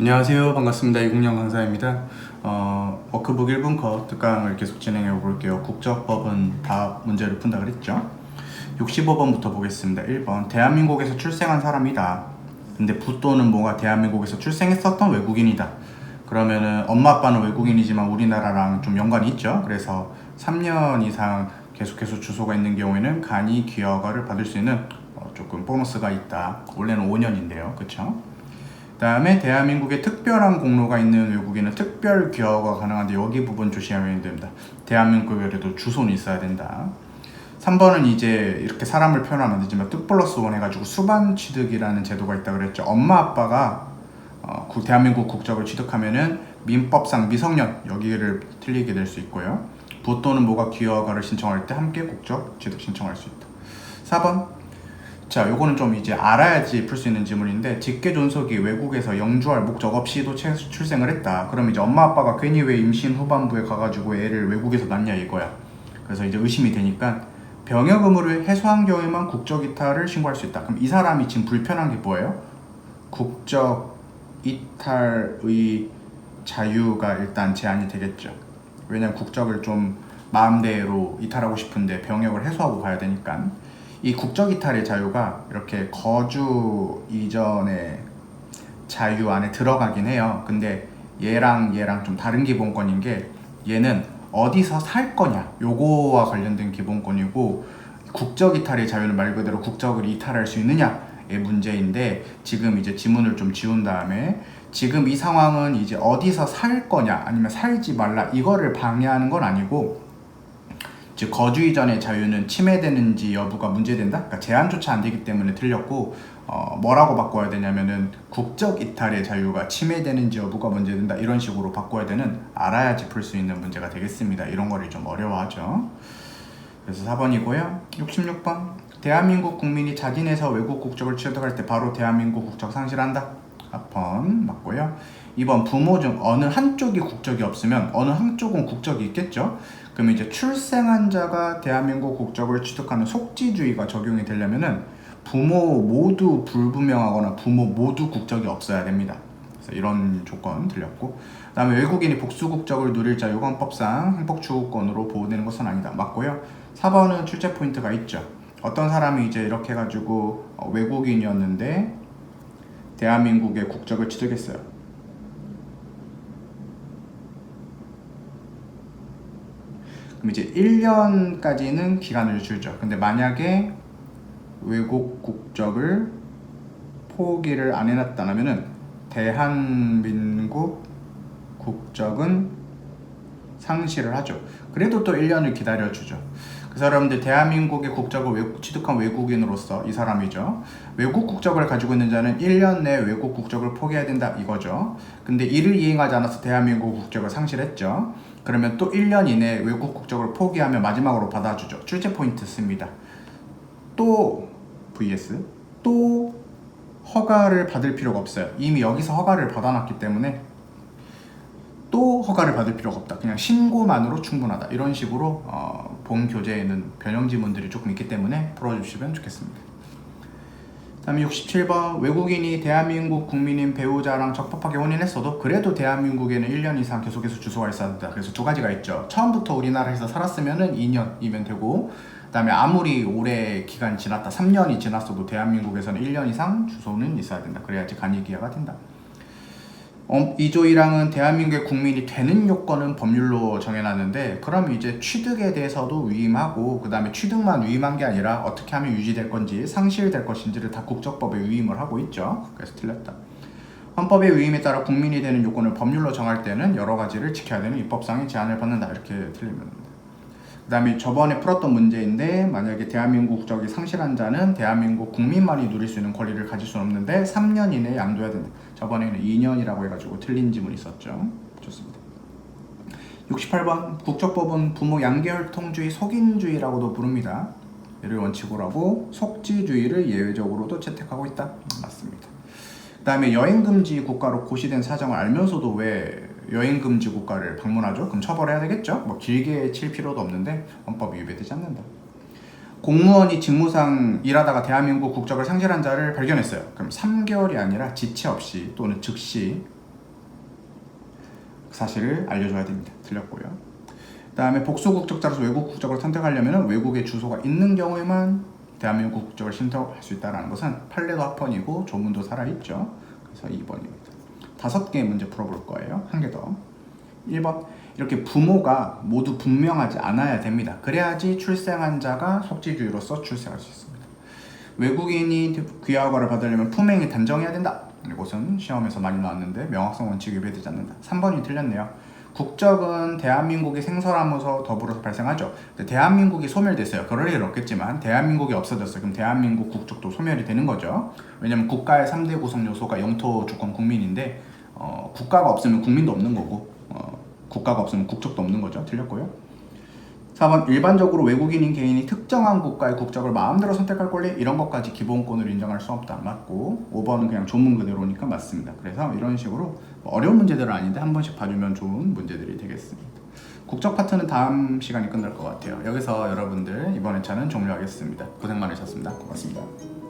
안녕하세요. 반갑습니다. 이국영 강사입니다. 워크북 1분컷 특강을 계속 진행해 볼게요. 국적법은 다 문제를 푼다 그랬죠? 65번부터 보겠습니다. 1번 대한민국에서 출생한 사람이다. 근데 부 또는 모가 대한민국에서 출생했었던 외국인이다. 그러면은 엄마 아빠는 외국인이지만 우리나라랑 좀 연관이 있죠. 그래서 3년 이상 계속해서 주소가 있는 경우에는 간이 귀화허가를 받을 수 있는 조금 보너스가 있다. 원래는 5년인데요. 그쵸? 그 다음에 대한민국에 특별한 공로가 있는 외국인은 특별 귀화가 가능한데 여기 부분 조심하면 됩니다. 대한민국에도 주소는 있어야 된다. 3번은 이제 이렇게 사람을 표현하면 안 되지만 뜻+1 해가지고 수반 취득이라는 제도가 있다 그랬죠. 엄마 아빠가 대한민국 국적을 취득하면은 민법상 미성년 여기를 틀리게 될 수 있고요. 부 또는 모가 귀화가를 신청할 때 함께 국적 취득 신청할 수 있다. 4번 자, 요거는 좀 이제 알아야지 풀 수 있는 지문인데 직계 존속이 외국에서 영주할 목적 없이도 출생을 했다. 그럼 이제 엄마 아빠가 괜히 왜 임신 후반부에 가가지고 애를 외국에서 낳냐 이거야. 그래서 이제 의심이 되니까 병역 의무를 해소한 경우에만 국적 이탈을 신고할 수 있다. 그럼 이 사람이 지금 불편한 게 뭐예요? 국적 이탈의 자유가 일단 제한이 되겠죠. 왜냐면 국적을 좀 마음대로 이탈하고 싶은데 병역을 해소하고 가야 되니까. 이 국적 이탈의 자유가 이렇게 거주 이전의 자유 안에 들어가긴 해요. 근데 얘랑 좀 다른 기본권인 게 얘는 어디서 살 거냐 요거와 관련된 기본권이고 국적 이탈의 자유는 말 그대로 국적을 이탈할 수 있느냐의 문제인데 지금 이제 지문을 좀 지운 다음에 지금 이 상황은 이제 어디서 살 거냐 아니면 살지 말라 이거를 방해하는 건 아니고 즉 거주 이전의 자유는 침해되는지 여부가 문제된다? 그러니까 제한조차 안 되기 때문에 틀렸고 뭐라고 바꿔야 되냐면은 국적 이탈의 자유가 침해되는지 여부가 문제된다 이런 식으로 바꿔야 되는 알아야지 풀 수 있는 문제가 되겠습니다. 이런 거를 좀 어려워하죠. 그래서 4번이고요. 66번 대한민국 국민이 자진해서 외국 국적을 취득할 때 바로 대한민국 국적 상실한다. 4번 맞고요. 2번 부모 중 어느 한쪽이 국적이 없으면 어느 한쪽은 국적이 있겠죠. 그럼 이제 출생한 자가 대한민국 국적을 취득하는 속지주의가 적용이 되려면은 부모 모두 불분명하거나 부모 모두 국적이 없어야 됩니다. 그래서 이런 조건 들렸고, 그 다음에 외국인이 복수 국적을 누릴 자유가 헌법상 행복추구권으로 보호되는 것은 아니다. 맞고요. 4번은 출제 포인트가 있죠. 어떤 사람이 이제 이렇게 해가지고 외국인이었는데 대한민국의 국적을 취득했어요. 그럼 이제 1년까지는 기간을 주죠. 근데 만약에 외국 국적을 포기를 안 해놨다면은 대한민국 국적은 상실을 하죠. 그래도 또 1년을 기다려주죠. 그래서 여러분들 대한민국의 국적을 취득한 외국인으로서 이 사람이죠. 외국 국적을 가지고 있는 자는 1년 내에 외국 국적을 포기해야 된다 이거죠. 근데 이를 이행하지 않아서 대한민국 국적을 상실했죠. 그러면 또 1년 이내에 외국 국적을 포기하면 마지막으로 받아주죠. 출제 포인트 씁니다. 또 vs 또 허가를 받을 필요가 없어요. 이미 여기서 허가를 받아놨기 때문에 또 허가를 받을 필요가 없다. 그냥 신고만으로 충분하다. 이런 식으로 본 교재에는 변형 지문들이 조금 있기 때문에 풀어주시면 좋겠습니다. 다음에 67번 외국인이 대한민국 국민인 배우자랑 적법하게 혼인했어도 그래도 대한민국에는 1년 이상 계속해서 주소가 있어야 된다. 그래서 두 가지가 있죠. 처음부터 우리나라에서 살았으면 2년이면 되고 그 다음에 아무리 오래 기간이 지났다 3년이 지났어도 대한민국에서는 1년 이상 주소는 있어야 된다. 그래야지 간이기화가 된다. 2조 1항은 대한민국의 국민이 되는 요건은 법률로 정해놨는데 그럼 이제 취득에 대해서도 위임하고 그 다음에 취득만 위임한 게 아니라 어떻게 하면 유지될 건지 상실될 것인지를 다 국적법에 위임을 하고 있죠. 그래서 틀렸다. 헌법의 위임에 따라 국민이 되는 요건을 법률로 정할 때는 여러 가지를 지켜야 되는 입법상의 제한을 받는다. 이렇게 틀리면 됩니다. 그 다음에 저번에 풀었던 문제인데 만약에 대한민국 국적이 상실한 자는 대한민국 국민만이 누릴 수 있는 권리를 가질 수는 없는데 3년 이내에 양도해야 된다. 저번에는 2년이라고 해가지고 틀린 지문이 있었죠. 좋습니다. 68번 국적법은 부모 양계혈통주의 속인주의라고도 부릅니다. 이를 원칙으로 하고 속지주의를 예외적으로도 채택하고 있다. 맞습니다. 그 다음에 여행금지 국가로 고시된 사정을 알면서도 왜 여행금지 국가를 방문하죠? 그럼 처벌해야 되겠죠? 뭐 길게 칠 필요도 없는데 헌법이 위배되지 않는다. 공무원이 직무상 일하다가 대한민국 국적을 상실한 자를 발견했어요. 그럼 3개월이 아니라 지체 없이 또는 즉시 사실을 알려줘야 됩니다. 틀렸고요. 그 다음에 복수 국적자로서 외국 국적을 선택하려면 외국에 주소가 있는 경우에만 대한민국 국적을 신청할 수 있다는 것은 판례도 합헌이고 조문도 살아있죠. 그래서 2번입니다. 5개의 문제 풀어볼 거예요. 한 개 더. 1번, 이렇게 부모가 모두 분명하지 않아야 됩니다. 그래야지 출생한 자가 속지주의로서 출생할 수 있습니다. 외국인이 귀화허가를 받으려면 품행이 단정해야 된다. 이것은 시험에서 많이 나왔는데 명확성 원칙이 위배되지 않는다. 3번이 틀렸네요. 국적은 대한민국이 생성하면서 더불어서 발생하죠. 근데 대한민국이 소멸됐어요. 그럴 일은 없겠지만 대한민국이 없어졌어요. 그럼 대한민국 국적도 소멸이 되는 거죠. 왜냐면 국가의 3대 구성 요소가 영토, 주권, 국민인데 국가가 없으면 국민도 없는 거고 국가가 없으면 국적도 없는 거죠. 틀렸고요. 4번, 일반적으로 외국인인 개인이 특정한 국가의 국적을 마음대로 선택할 권리, 이런 것까지 기본권으로 인정할 수 없다. 맞고 5번은 그냥 조문 그대로니까 맞습니다. 그래서 이런 식으로 어려운 문제들은 아닌데 한 번씩 봐주면 좋은 문제들이 되겠습니다. 국적 파트는 다음 시간이 끝날 것 같아요. 여기서 여러분들 이번 회차는 종료하겠습니다. 고생 많으셨습니다. 고맙습니다.